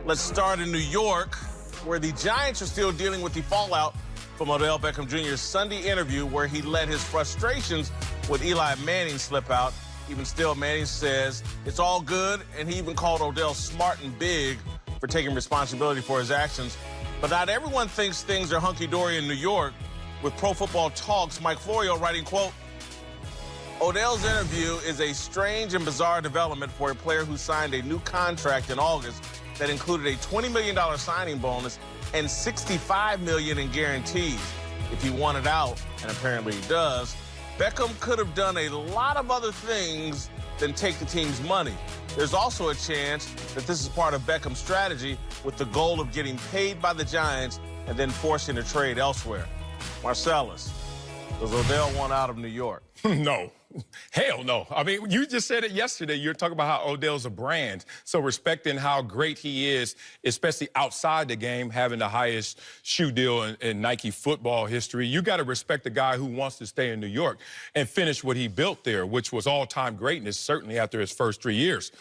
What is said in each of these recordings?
Let's start in New York, where the Giants are still dealing with the fallout from Odell Beckham Jr.'s Sunday interview, where he let his frustrations with Eli Manning slip out. Even still, Manning says it's all good, and he even called Odell smart and big for taking responsibility for his actions. But not everyone thinks things are hunky-dory in New York, with Pro Football Talks' Mike Florio writing, quote, Odell's interview is a strange and bizarre development for a player who signed a new contract in August that included a $20 million signing bonus and $65 million in guarantees. If he wanted out, and apparently he does, Beckham could have done a lot of other things than take the team's money. There's also a chance that this is part of Beckham's strategy with the goal of getting paid by the Giants and then forcing a trade elsewhere. Marcellus, does Odell want out of New York? No. Hell no. I mean, you just said it yesterday. You're talking about how Odell's a brand. So respecting how great he is, especially outside the game, having the highest shoe deal in Nike football history, you got to respect the guy who wants to stay in New York and finish what he built there, which was all-time greatness, certainly after his first 3 years.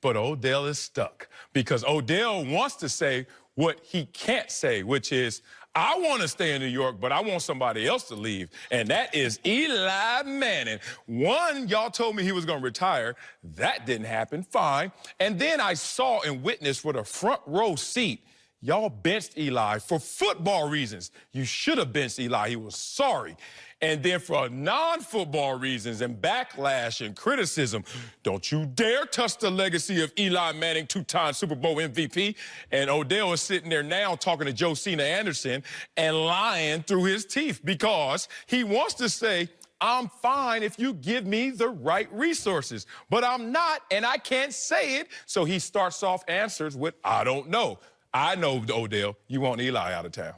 But Odell is stuck because Odell wants to say what he can't say, which is, I want to stay in New York, but I want somebody else to leave, and that is Eli Manning. One, y'all told me he was going to retire. That didn't happen. Fine. And then I saw and witnessed with a front row seat, y'all benched Eli for football reasons. You should have benched Eli. He was sorry. And then for non-football reasons and backlash and criticism, don't you dare touch the legacy of Eli Manning, two-time Super Bowl MVP. And Odell is sitting there now talking to Josina Anderson and lying through his teeth because he wants to say, I'm fine if you give me the right resources. But I'm not, and I can't say it. So he starts off answers with, I don't know. I know, Odell, you want Eli out of town.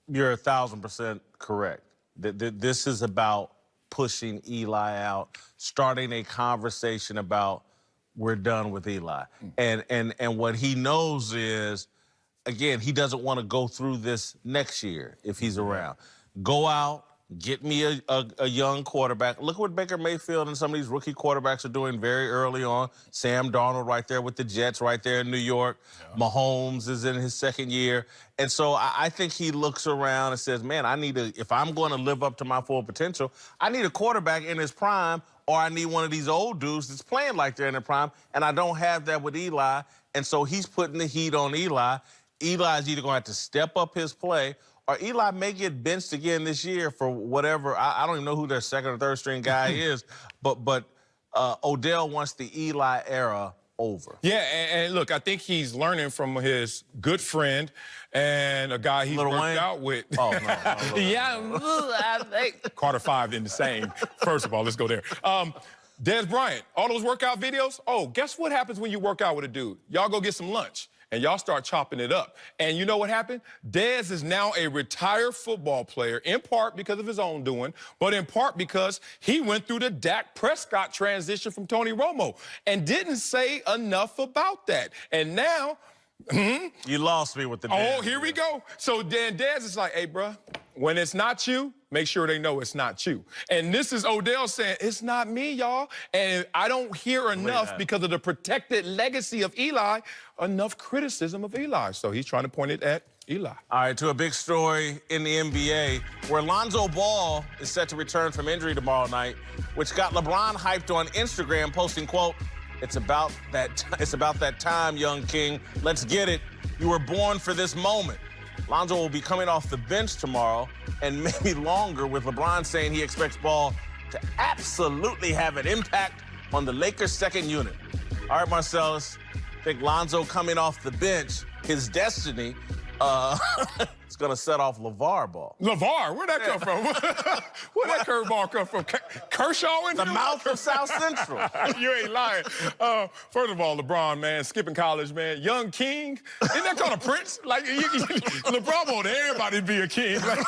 You're 1,000% correct. This is about pushing Eli out, starting a conversation about we're done with Eli. And what he knows is, again, he doesn't want to go through this next year if he's around. Go out, get me a young quarterback. Look what Baker Mayfield and some of these rookie quarterbacks are doing very early on. Sam Darnold right there with the Jets right there in New York. Yeah. Mahomes is in his second year. And so I think he looks around and says, man, if I'm going to live up to my full potential, I need a quarterback in his prime, or I need one of these old dudes that's playing like they're in their prime, and I don't have that with Eli. And so he's putting the heat on Eli. Eli's either going to have to step up his play, or Eli may get benched again this year for whatever. I don't even know who their second or third string guy is, but Odell wants the Eli era over. Yeah, and look, I think he's learning from his good friend and a guy he's worked out with. Oh, no. Yeah, I think. Carter 5 in the same. First of all, let's go there. Dez Bryant, all those workout videos. Oh, guess what happens when you work out with a dude? Y'all go get some lunch. And y'all start chopping it up. And you know what happened? Dez is now a retired football player, in part because of his own doing, but in part because he went through the Dak Prescott transition from Tony Romo and didn't say enough about that. And now... You lost me with the Dez. Oh, here we go. So then Dez is like, hey, bro, when it's not you, make sure they know it's not you. And this is Odell saying, it's not me, y'all. And I don't hear enough because of the protected legacy of Eli, enough criticism of Eli. So he's trying to point it at Eli. All right, to a big story in the NBA, where Lozo Ball is set to return from injury tomorrow night, which got LeBron hyped on Instagram, posting, quote, it's about that time, young king. Let's get it. You were born for this moment. Lonzo will be coming off the bench tomorrow and maybe longer, with LeBron saying he expects Ball to absolutely have an impact on the Lakers' second unit. All right, Marcellus, I think Lonzo coming off the bench, his destiny, it's going to set off Lavar Ball. Lavar? Where'd that come from? Where'd that curveball come from? Kershaw in the mouth of South Central. You ain't lying. First of all, LeBron, man, skipping college, man. Young king. Isn't that called a prince? Like, LeBron want everybody to be a king. Like,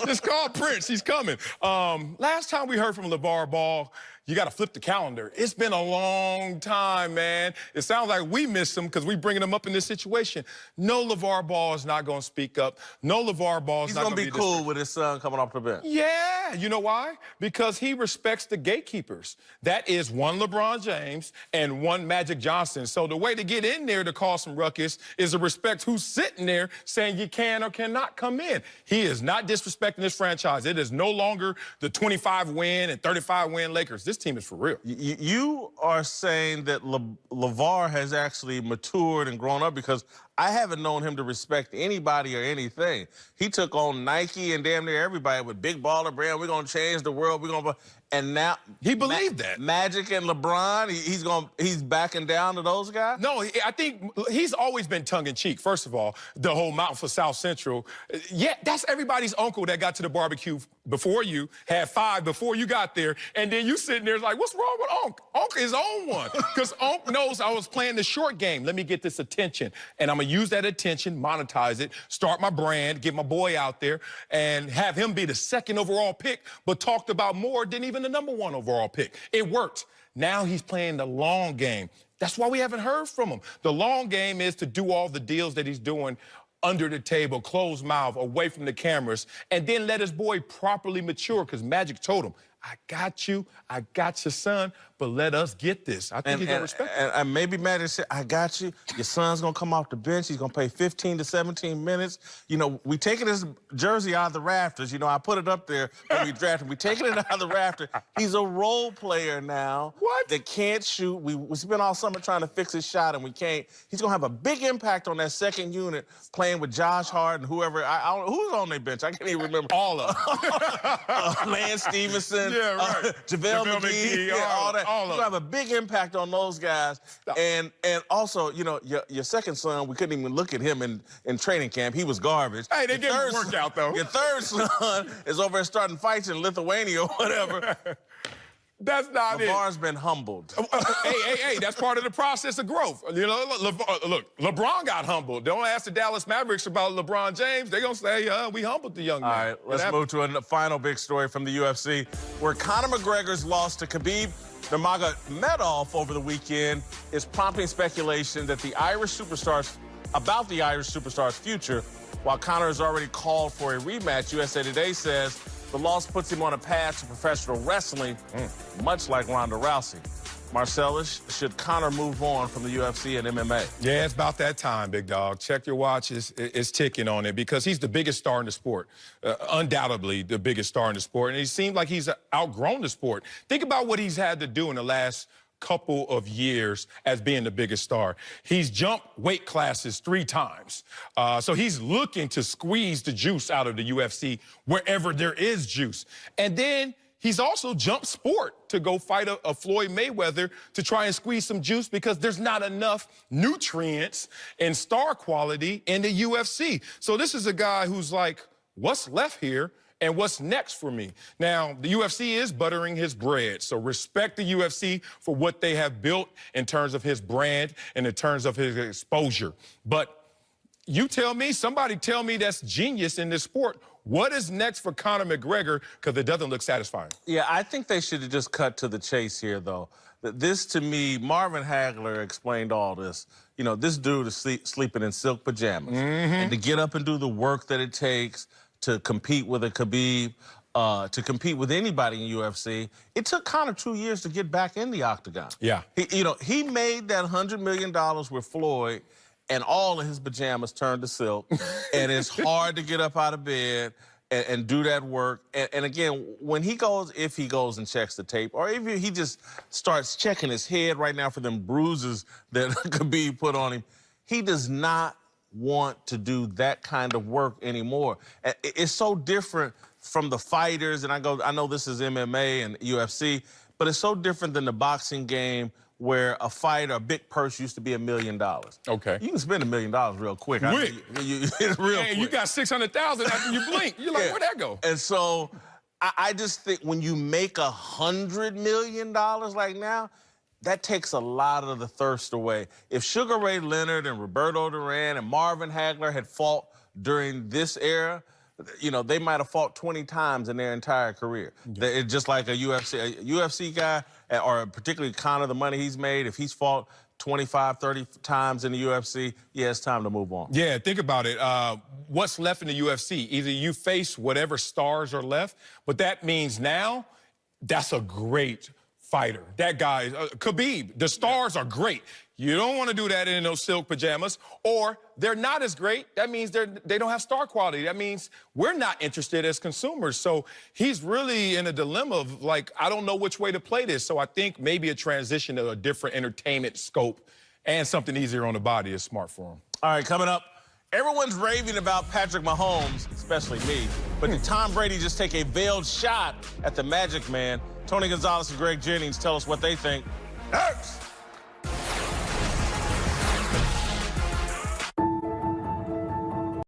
just call Prince. He's coming. Last time we heard from LeVar Ball, you got to flip the calendar. It's been a long time, man. It sounds like we miss him because we bringing him up in this situation. No, Lavar Ball is not going to speak up. No, Lavar Ball is He's not going going to to be cool with his son coming off the bench. Yeah, you know why? Because he respects the gatekeepers. That is one LeBron James and one Magic Johnson. So the way to get in there to cause some ruckus is to respect who's sitting there saying you can or cannot come in. He is not disrespecting this franchise. It is no longer the 25-win and 35-win Lakers. This team is for real. You are saying that LeVar has actually matured and grown up, because I haven't known him to respect anybody or anything. He took on Nike and damn near everybody with big baller brand. We're going to change the world. We're going to... And now... He believed that. Magic and LeBron, he's backing down to those guys? No, I think he's always been tongue-in-cheek. First of all, the whole Mountain for South Central. Yeah, that's everybody's uncle that got to the barbecue before you, had 5 before you got there, and then you sitting there like, what's wrong with Unc? Unc is on one. Because Unc knows I was playing the short game. Let me get this attention. And I'm going to use that attention, monetize it, start my brand, get my boy out there, and have him be the 2nd overall pick, but talked about more than even the number 1 overall pick. It worked. Now he's playing the long game. That's why we haven't heard from him. The long game is to do all the deals that he's doing under the table, closed mouth, away from the cameras, and then let his boy properly mature, because Magic told him, I got you, I got your son, but let us get this. I think he's going to respect it. And maybe Magic said, I got you. Your son's going to come off the bench. He's going to play 15 to 17 minutes. You know, we taking his jersey out of the rafters. You know, I put it up there when we drafted him. We taking it out of the rafters. He's a role player now. What? That can't shoot. We spent all summer trying to fix his shot, and we can't. He's going to have a big impact on that second unit, playing with Josh Hart and whoever. I don't, who's on their bench? I can't even remember. All of them. Lance Stevenson. Yeah, right. JaVale McGee. Yeah, all that. All He's going to have a big impact on those guys. And also, you know, your second son, we couldn't even look at him in training camp. He was garbage. Hey, they gave him a workout, though. Your third son is over there starting fights in Lithuania or whatever. That's not it. LeVar's been humbled. Hey, that's part of the process of growth. You know, look, LeBron got humbled. Don't ask the Dallas Mavericks about LeBron James. They're going to say, we humbled the young man. All right, let's move to a final big story from the UFC, where Conor McGregor's loss to Khabib Nurmagomedov over the weekend is prompting speculation that the Irish superstar's future, while Conor has already called for a rematch. USA Today says the loss puts him on a path to professional wrestling, much like Ronda Rousey. Marcellus, should Conor move on from the UFC and MMA? Yeah, it's about that time, big dog. Check your watches. It's ticking on it, because he's the biggest star in the sport, undoubtedly the biggest star in the sport, and he seems like he's outgrown the sport. Think about what he's had to do in the last couple of years as being the biggest star. He's jumped weight classes 3 times. So he's looking to squeeze the juice out of the UFC wherever there is juice. And then he's also jumped sport to go fight a Floyd Mayweather to try and squeeze some juice, because there's not enough nutrients and star quality in the UFC. So this is a guy who's like, what's left here? And what's next for me? Now, the UFC is buttering his bread, so respect the UFC for what they have built in terms of his brand and in terms of his exposure. But you tell me, somebody tell me that's genius in this sport. What is next for Conor McGregor? Because it doesn't look satisfying. Yeah, I think they should have just cut to the chase here, though. This, to me, Marvin Hagler explained all this. You know, this dude is sleeping in silk pajamas. And to get up and do the work that it takes to compete with a Khabib, to compete with anybody in UFC. It took Conor 2 years to get back in the octagon. Yeah. He made that $100 million with Floyd, and all of his pajamas turned to silk. And it's hard to get up out of bed and do that work. And again, if he goes and checks the tape, or if he just starts checking his head right now for them bruises that Khabib put on him, he does not want to do that kind of work anymore. It's so different from the fighters, and I know this is MMA and UFC, but it's so different than the boxing game, where a fighter, a big purse used to be $1 million. Okay. You can spend $1 million real quick. Quick. Real quick. You got 600,000 after you blink. You're like, where'd that go? And so I just think when you make $100 million like now, that takes a lot of the thirst away. If Sugar Ray Leonard and Roberto Duran and Marvin Hagler had fought during this era, you know, they might have fought 20 times in their entire career. It's just like a UFC guy, or particularly Conor, the money he's made, if he's fought 25, 30 times in the UFC, yeah, it's time to move on. Yeah, think about it. What's left in the UFC? Either you face whatever stars are left, but that means now that's a great fighter. That guy, Khabib, the stars are great. You don't want to do that in those silk pajamas, or they're not as great. That means they don't have star quality. That means we're not interested as consumers. So he's really in a dilemma of, like, I don't know which way to play this. So I think maybe a transition to a different entertainment scope and something easier on the body is smart for him. All right, coming up, everyone's raving about Patrick Mahomes, especially me, but did Tom Brady just take a veiled shot at the Magic Man? Tony Gonzalez and Greg Jennings tell us what they think. Next!